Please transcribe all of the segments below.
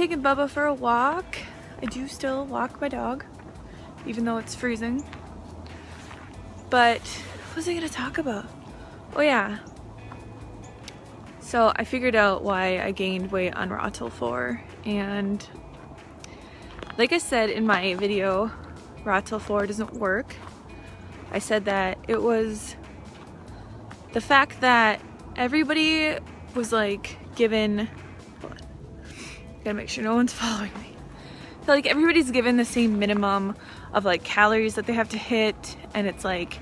taking Bubba for a walk. I do still walk my dog, even though it's freezing. But what was I gonna talk about? Oh yeah. So I figured out why I gained weight on RawTill 4, and like I said in my video, RawTill 4 doesn't work. I said that it was the fact that everybody was like given, hold on, gotta make sure no one's following me. I feel like everybody's given the same minimum of like calories that they have to hit, and it's like,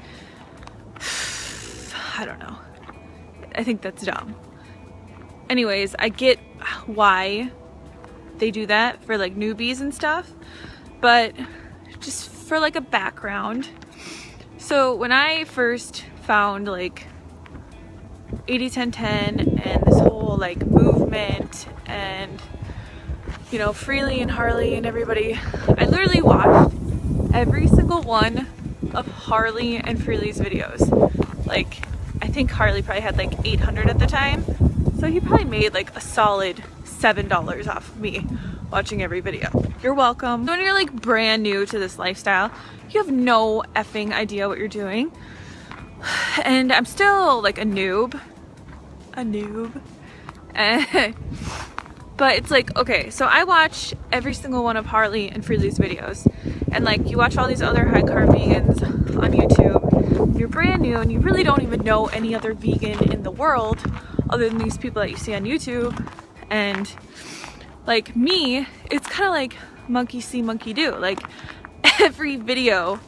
I don't know. I think that's dumb. Anyways, I get why they do that for like newbies and stuff, but just for like a background. So when I first found like 80-10-10 and this whole like movement and, you know, Freely and Harley and everybody, I literally watched every single one of Harley and Freely's videos. Like, I think Harley probably had like 800 at the time, so he probably made like a solid $7 off of me watching every video. You're welcome. When you're like brand new to this lifestyle, you have no effing idea what you're doing. And I'm still like a noob. But it's like, okay, so I watch every single one of Harley and Freely's videos, and like you watch all these other high carb vegans on YouTube, you're brand new and you really don't even know any other vegan in the world other than these people that you see on YouTube. And like me, it's kind of like monkey see, monkey do. Like every video,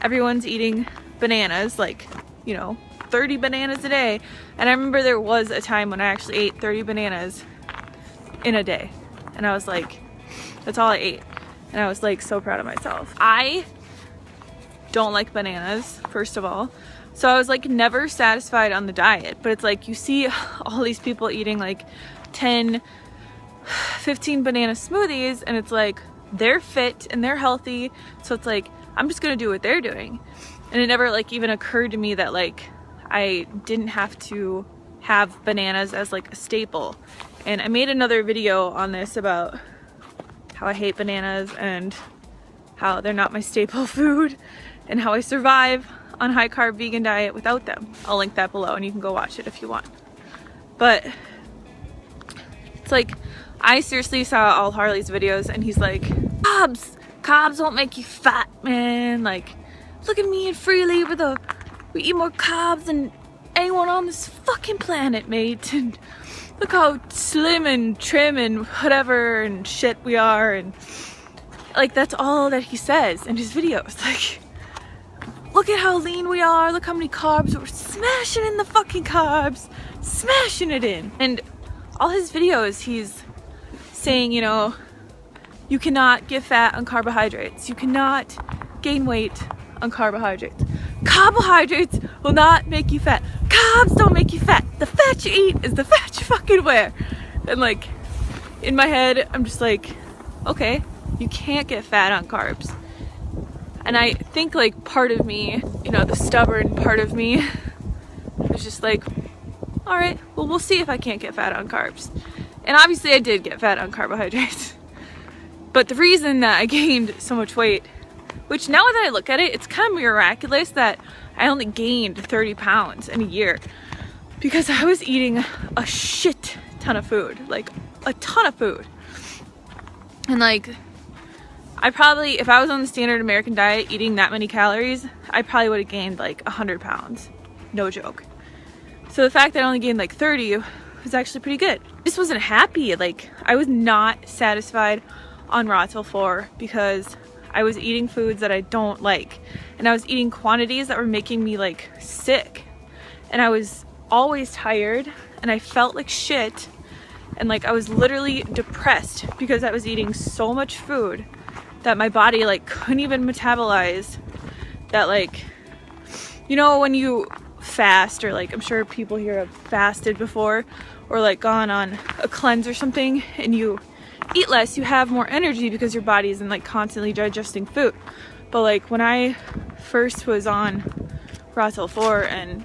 everyone's eating bananas, like, you know, 30 bananas a day. And I remember there was a time when I actually ate 30 bananas in a day. And I was like, that's all I ate. And I was like so proud of myself. I don't like bananas, first of all. So I was like never satisfied on the diet. But it's like you see all these people eating like 10, 15 banana smoothies, and it's like they're fit and they're healthy. So it's like, I'm just gonna do what they're doing. And it never like even occurred to me that like I didn't have to have bananas as like a staple. And I made another video on this about how I hate bananas and how they're not my staple food and how I survive on high carb vegan diet without them. I'll link that below and you can go watch it if you want. But it's like, I seriously saw all Harley's videos and he's like, carbs won't make you fat, man. Like, look at me and Freely, we eat more carbs than anyone on this fucking planet, mate. And look how slim and trim and whatever and shit we are. And like, that's all that he says in his videos. Like, look at how lean we are. Look how many carbs. We're smashing in the fucking carbs. Smashing it in. And all his videos, he's saying, you know, you cannot get fat on carbohydrates. You cannot gain weight on carbohydrates. Carbohydrates will not make you fat. Carbs don't make you fat. The fat you eat is the fat you fucking wear. And like, in my head, I'm just like, okay, you can't get fat on carbs. And I think like part of me, you know, the stubborn part of me was just like, all right, well, we'll see if I can't get fat on carbs. And obviously I did get fat on carbohydrates. But the reason that I gained so much weight, which now that I look at it, it's kind of miraculous that I only gained 30 pounds in a year, because I was eating a shit ton of food, like a ton of food. And like, I probably, if I was on the standard American diet eating that many calories, I probably would have gained like 100 pounds. No joke. So the fact that I only gained like 30 was actually pretty good. I just wasn't happy. Like, I was not satisfied on RawTill 4 because I was eating foods that I don't like, and I was eating quantities that were making me like sick, and I was always tired and I felt like shit, and like I was literally depressed because I was eating so much food that my body like couldn't even metabolize. That, like, you know, when you fast, or like I'm sure people here have fasted before or like gone on a cleanse or something, and you eat less, you have more energy because your body isn't like constantly digesting food. But like when I first was on RawTill 4 and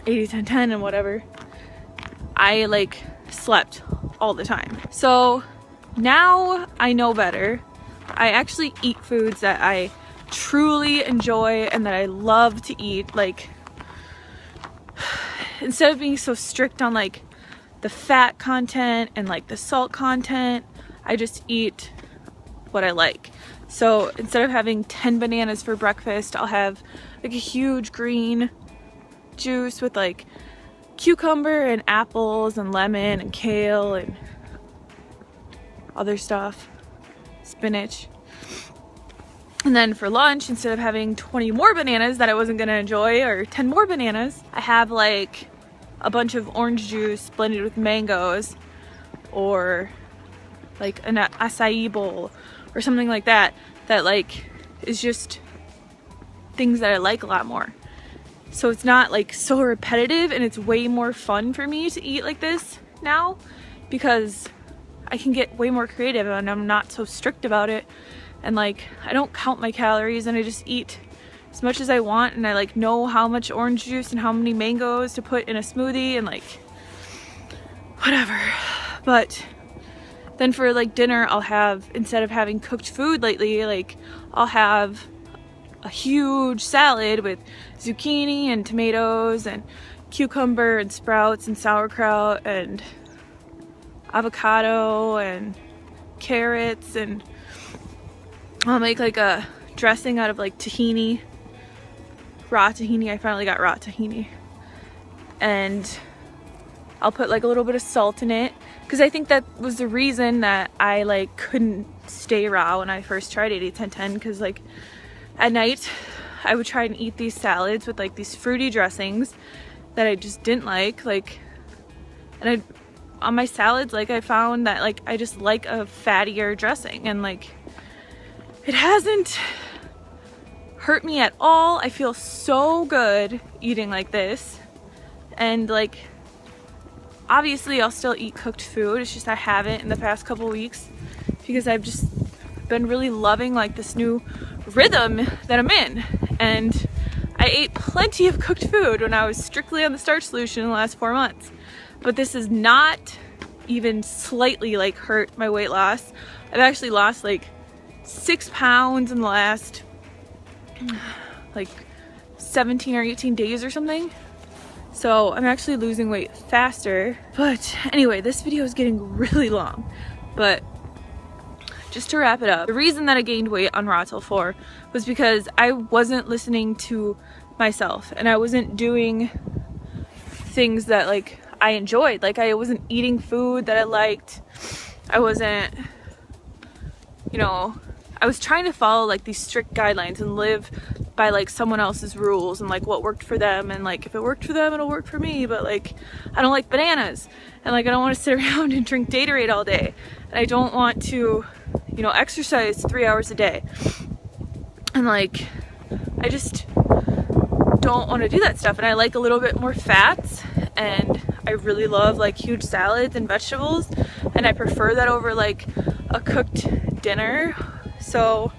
80-10-10 and whatever, I like slept all the time. So now I know better. I actually eat foods that I truly enjoy and that I love to eat. Like, instead of being so strict on like the fat content and like the salt content, I just eat what I like. So instead of having 10 bananas for breakfast, I'll have like a huge green juice with like cucumber and apples and lemon and kale and other stuff, spinach. And then for lunch, instead of having 20 more bananas that I wasn't gonna enjoy, or 10 more bananas, I have like a bunch of orange juice blended with mangoes, or like an acai bowl or something like that, that like is just things that I like a lot more. So it's not like so repetitive, and it's way more fun for me to eat like this now because I can get way more creative and I'm not so strict about it. And like, I don't count my calories and I just eat as much as I want, and I like know how much orange juice and how many mangoes to put in a smoothie and like whatever. But then for like dinner, I'll have, instead of having cooked food lately, like I'll have a huge salad with zucchini and tomatoes and cucumber and sprouts and sauerkraut and avocado and carrots, and I'll make like a dressing out of like tahini, raw tahini. I finally got raw tahini, and I'll put like a little bit of salt in it because I think that was the reason that I like couldn't stay raw when I first tried 80-10-10, because like at night I would try and eat these salads with like these fruity dressings that I just didn't like, and I on my salads, like I found that like I just like a fattier dressing, and like it hasn't hurt me at all. I feel so good eating like this, and like obviously I'll still eat cooked food, it's just I haven't in the past couple weeks because I've just been really loving like this new rhythm that I'm in. And I ate plenty of cooked food when I was strictly on the starch solution in the last 4 months, but this has not even slightly like hurt my weight loss. I've actually lost like 6 pounds in the last like 17 or 18 days or something. So I'm actually losing weight faster. But anyway, this video is getting really long, but just to wrap it up, the reason that I gained weight on RawTill 4 was because I wasn't listening to myself and I wasn't doing things that like I enjoyed. Like I wasn't eating food that I liked. I wasn't, you know, I was trying to follow like these strict guidelines and live by like someone else's rules and like what worked for them, and like if it worked for them it'll work for me. But like I don't like bananas, and like I don't want to sit around and drink Gatorade all day, and I don't want to, you know, exercise 3 hours a day, and like I just don't want to do that stuff. And I like a little bit more fats, and I really love like huge salads and vegetables, and I prefer that over like a cooked dinner. So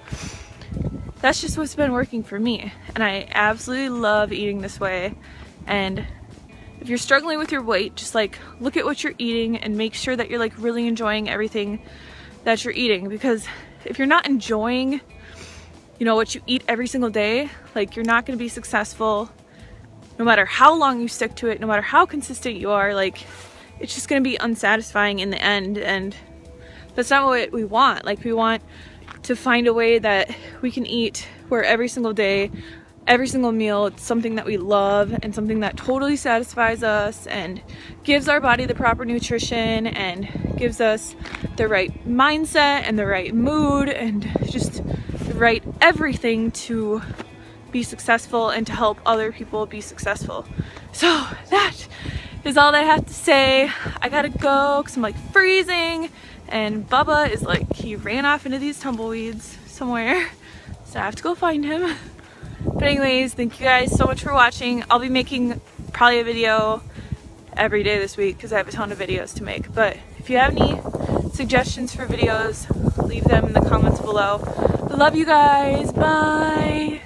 that's just what's been working for me, and I absolutely love eating this way. And if you're struggling with your weight, just like look at what you're eating and make sure that you're like really enjoying everything that you're eating, because if you're not enjoying, you know, what you eat every single day, like you're not going to be successful no matter how long you stick to it, no matter how consistent you are. Like it's just going to be unsatisfying in the end, and that's not what we want. Like we want to find a way that we can eat where every single day, every single meal, it's something that we love and something that totally satisfies us and gives our body the proper nutrition and gives us the right mindset and the right mood and just the right everything to be successful and to help other people be successful. So that is all I have to say. I gotta go because I'm like freezing, and Bubba is like, he ran off into these tumbleweeds somewhere, so I have to go find him. But anyways, thank you guys so much for watching. I'll be making probably a video every day this week because I have a ton of videos to make. But if you have any suggestions for videos, leave them in the comments below. Love you guys. Bye.